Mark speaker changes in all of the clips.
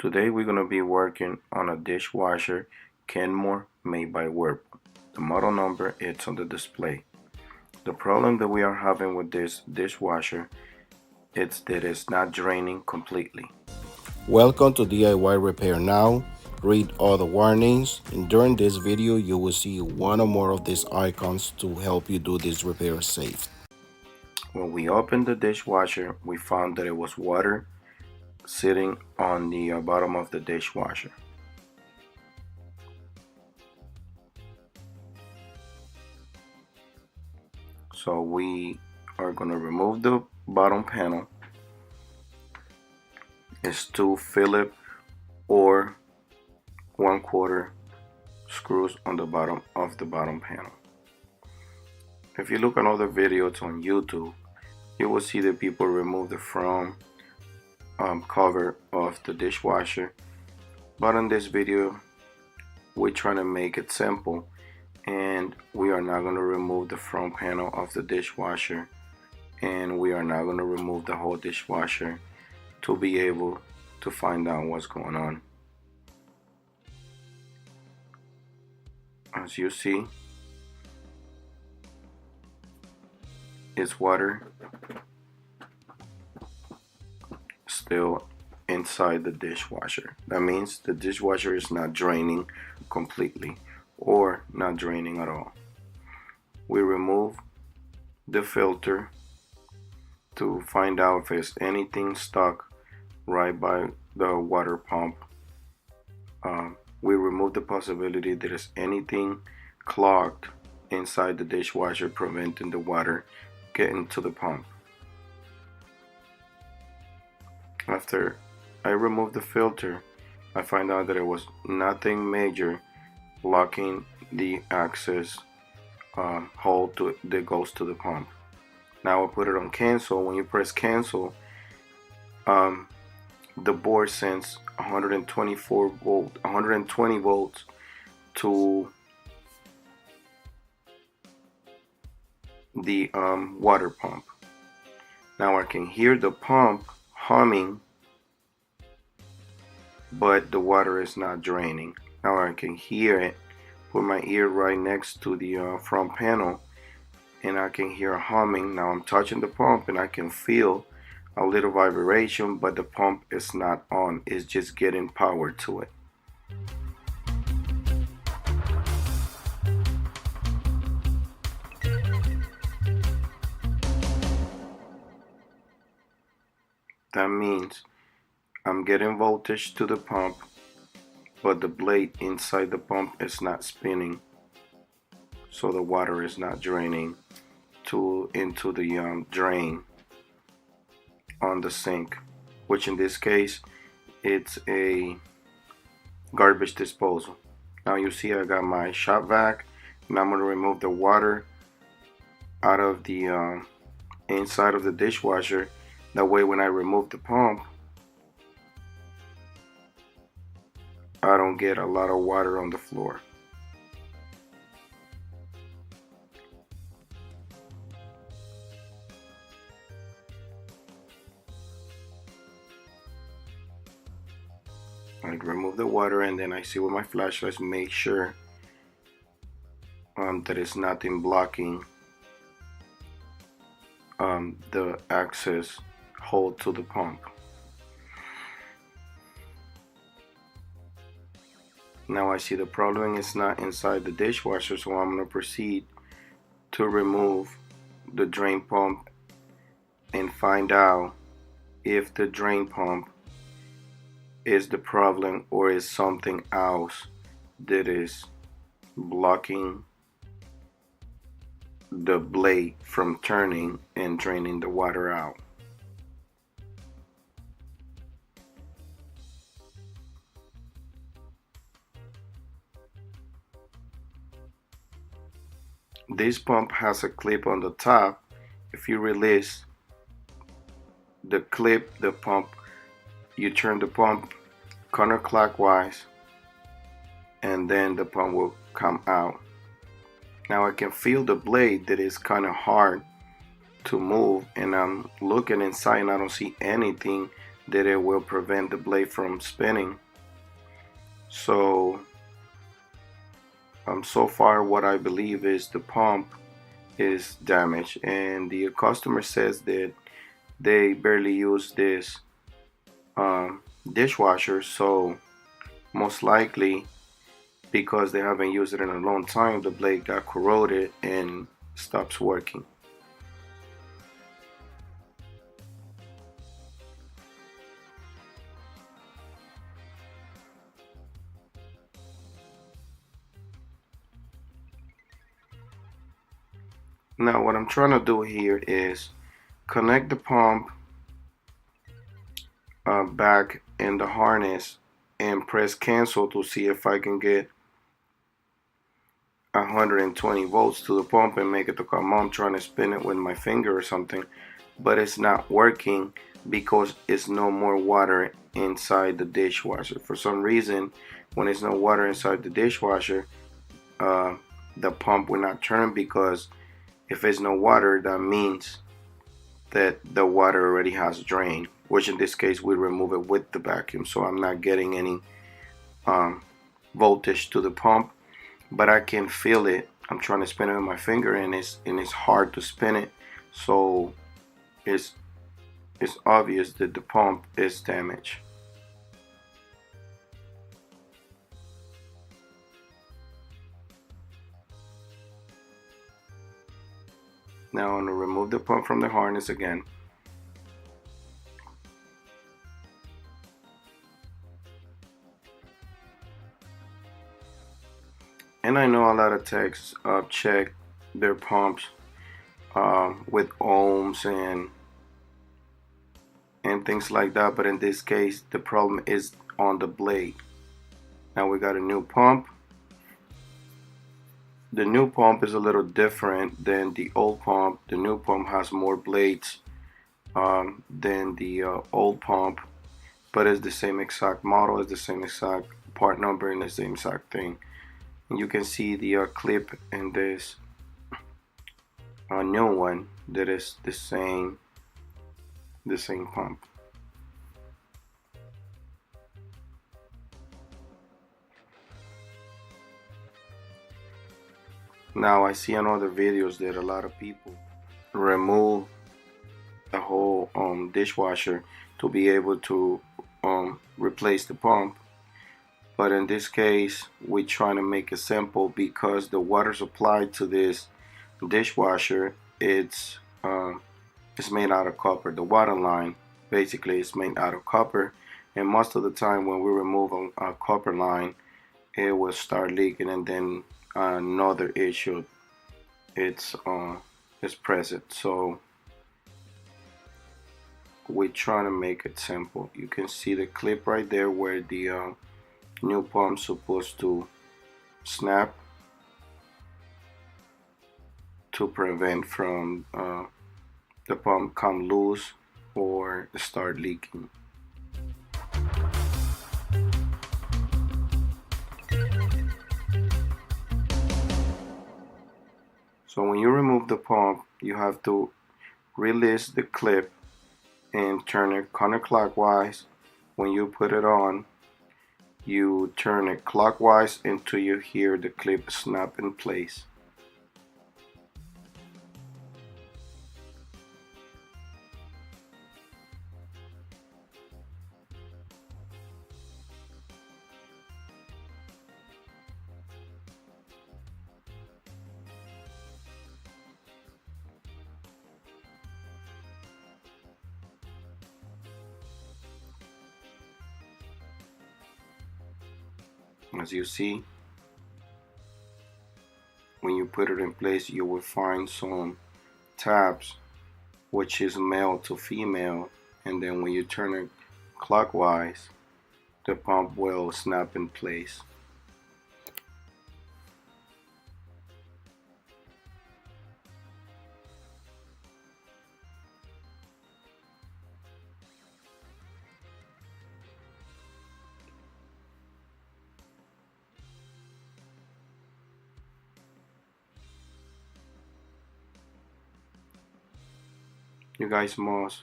Speaker 1: Today we're going to be working on a dishwasher Kenmore made by Whirlpool. The model number is on the display. The problem that we are having with this dishwasher is that it's not draining completely. Welcome to DIY Repair Now. Read all the warnings, and during this video you will see one or more of these icons to help you do this repair safe. When we opened the dishwasher, we found that it was water sitting on the bottom of the dishwasher. So we are going to remove the bottom panel. It's 2 Phillips or 1/4 screws on the bottom of the bottom panel. If you look at other videos on YouTube, you will see that people remove the front cover of the dishwasher, but in this video we're trying to make it simple, and we are not going to remove the front panel of the dishwasher, and we are not going to remove the whole dishwasher to be able to find out what's going on. As you see, it's water still inside the dishwasher. That means the dishwasher is not draining completely or not draining at all. We remove the filter to find out if there's anything stuck right by the water pump. We remove the possibility that there's anything clogged inside the dishwasher preventing the water getting to the pump. After I remove the filter, I find out that there was nothing major blocking the access hole that goes to the pump. Now I put it on cancel. When you press cancel, the board sends 120 volts to the water pump. Now I can hear the pump humming, but the water is not draining. Now I can hear it. Put my ear right next to the front panel, and I can hear humming. Now I'm touching the pump and I can feel a little vibration, but the pump is not on. It's just getting power to it. That means I'm getting voltage to the pump, but the blade inside the pump is not spinning, so the water is not draining into the drain on the sink, which in this case it's a garbage disposal. Now you see I got my shop vac, and I'm going to remove the water out of the inside of the dishwasher. That way when I remove the pump, I don't get a lot of water on the floor. I remove the water, and then I see with my flashlight, make sure that it's nothing blocking the access hole to the pump. Now I see the problem is not inside the dishwasher, so I'm going to proceed to remove the drain pump and find out if the drain pump is the problem or is something else that is blocking the blade from turning and draining the water out. This pump has a clip on the top. If you release the clip, the pump, you turn the pump counterclockwise, and then the pump will come out. Now I can feel the blade that is kind of hard to move, and I'm looking inside and I don't see anything that it will prevent the blade from spinning. So so far what I believe is the pump is damaged, and the customer says that they barely use this dishwasher, so most likely because they haven't used it in a long time, the blade got corroded and stops working. Now what I'm trying to do here is connect the pump back in the harness and press cancel to see if I can get 120 volts to the pump and make it to come on. I'm trying to spin it with my finger or something, but it's not working because it's no more water inside the dishwasher. For some reason, when there's no water inside the dishwasher, the pump will not turn, because if there's no water, that means that the water already has drained, which in this case we remove it with the vacuum, so I'm not getting any voltage to the pump, but I can feel it. I'm trying to spin it with my finger, and it's hard to spin it, so it's obvious that the pump is damaged. Now I'm going to remove the pump from the harness again. And I know a lot of techs check their pumps with ohms and things like that, but in this case the problem is on the blade. Now we got a new pump. The new pump is a little different than the old pump. The new pump has more blades than the old pump, but it's the same exact model, it's the same exact part number, and the same exact thing. And you can see the clip in this new one that is the same pump. Now I see on other videos that a lot of people remove the whole dishwasher to be able to replace the pump, but in this case we're trying to make it simple, because the water supply to this dishwasher it's made out of copper. The water line basically is made out of copper, and most of the time when we remove a copper line, it will start leaking, and then another issue is present. So we're trying to make it simple. You can see the clip right there where the new pump's supposed to snap to prevent from the pump come loose or start leaking. So when you remove the pump, you have to release the clip and turn it counterclockwise. When you put it on, you turn it clockwise until you hear the clip snap in place. As you see, when you put it in place, you will find some tabs, which is male to female, and then when you turn it clockwise, the pump will snap in place. You guys must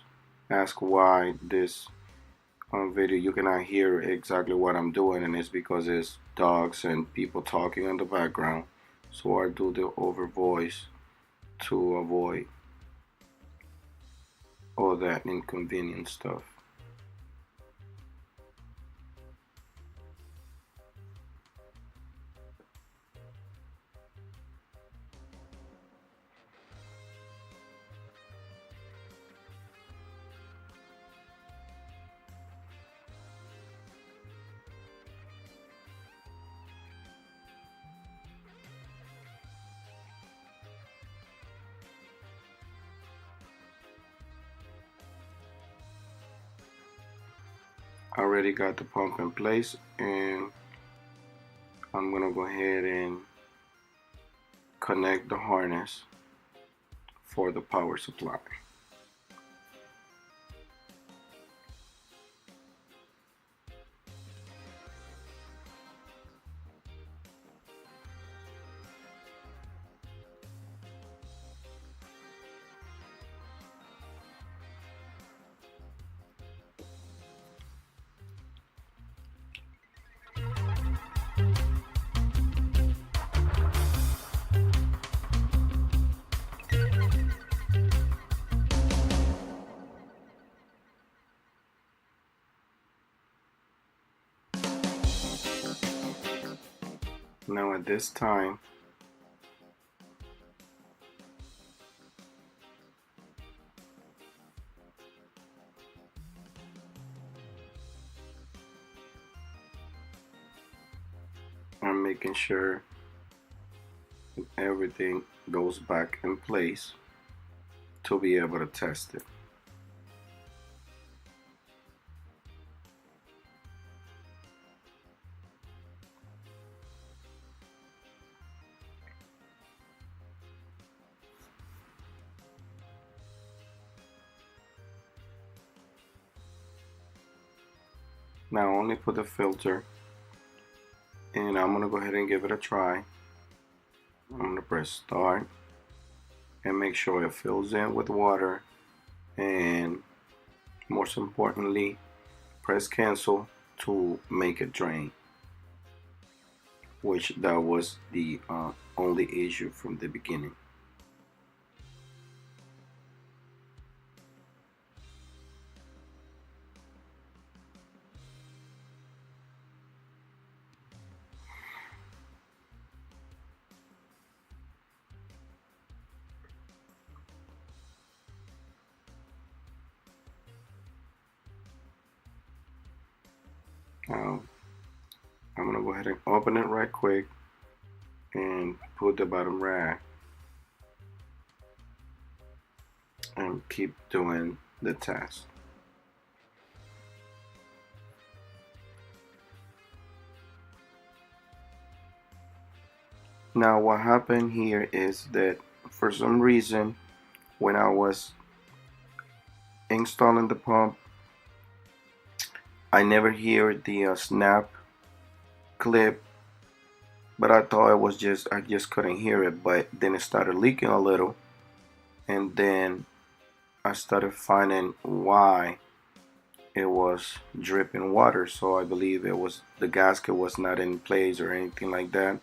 Speaker 1: ask why this on video you cannot hear exactly what I'm doing, and it's because it's dogs and people talking in the background. So I do the over voice to avoid all that inconvenient stuff. I already got the pump in place, and I'm gonna go ahead and connect the harness for the power supply. Now at this time, I'm making sure everything goes back in place to be able to test it. Now only put the filter, and I'm gonna go ahead and give it a try. I'm gonna press start and make sure it fills in with water, and most importantly, press cancel to make it drain, which that was the only issue from the beginning. Now I'm gonna go ahead and open it right quick and put the bottom rack and keep doing the test. Now what happened here is that for some reason when I was installing the pump, I never hear the snap clip, but I thought it was I just couldn't hear it. But then it started leaking a little, and then I started finding why it was dripping water. So I believe it was the gasket was not in place or anything like that.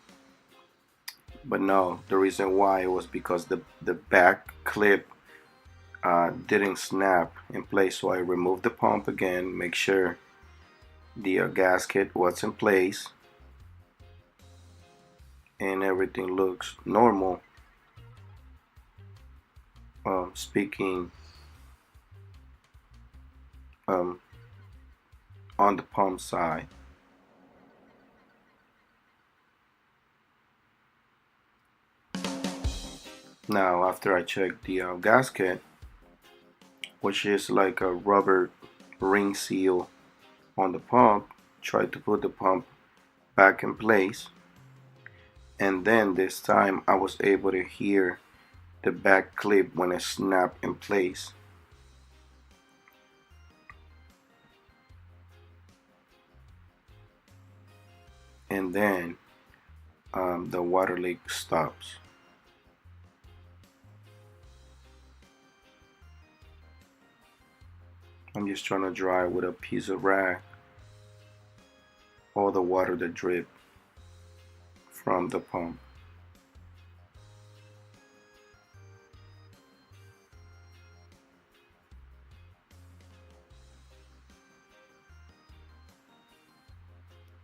Speaker 1: But no, the reason why it was because the back clip didn't snap in place. So I removed the pump again, make sure the gasket was in place, and everything looks normal. Speaking on the pump side. Now after I checked the gasket, which is like a rubber ring seal on the pump, tried to put the pump back in place, and then this time I was able to hear the back clip when it snapped in place. And then the water leak stops. I'm just trying to dry with a piece of rag all the water that drip from the pump.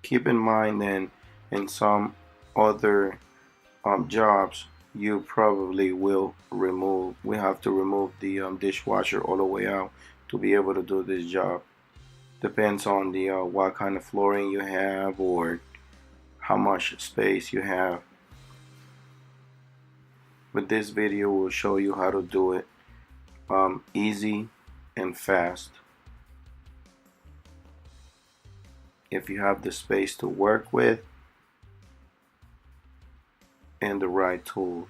Speaker 1: Keep in mind then, in some other jobs, you probably will we have to remove the dishwasher all the way out to be able to do this job. Depends on the what kind of flooring you have or how much space you have. But this video will show you how to do it easy and fast. If you have the space to work with and the right tools.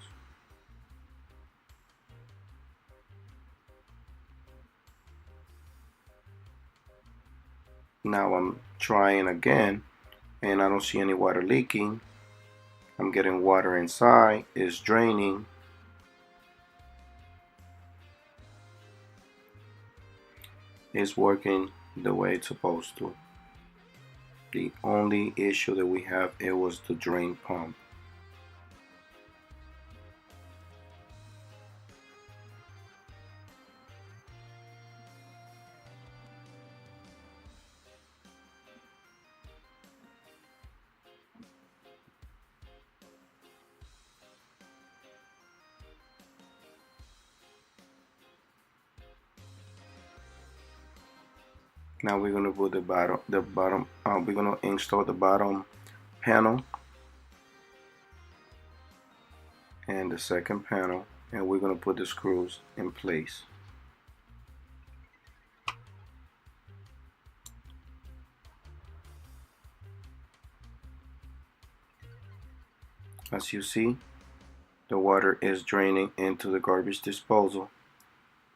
Speaker 1: Now I'm trying again and I don't see any water leaking. I'm getting water inside, it's draining. It's working the way it's supposed to. The only issue that we have, it was the drain pump. Now we're going to put we're going to install the bottom panel and the second panel, and we're going to put the screws in place. As you see, the water is draining into the garbage disposal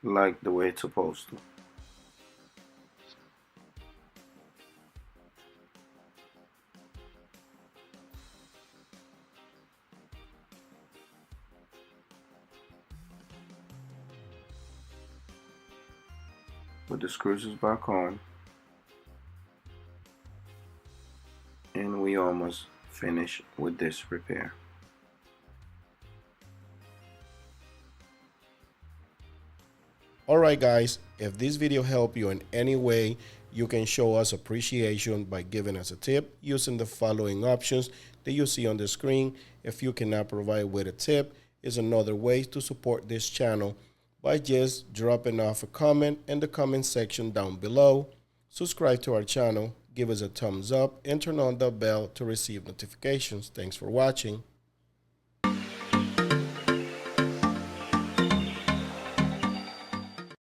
Speaker 1: like the way it's supposed to. Put the screws back on, and we almost finished with this repair.
Speaker 2: Alright guys, if this video helped you in any way, you can show us appreciation by giving us a tip using the following options that you see on the screen. If you cannot provide with a tip, is another way to support this channel by just dropping off a comment in the comment section down below. Subscribe to our channel, give us a thumbs up, and turn on the bell to receive notifications. Thanks for watching.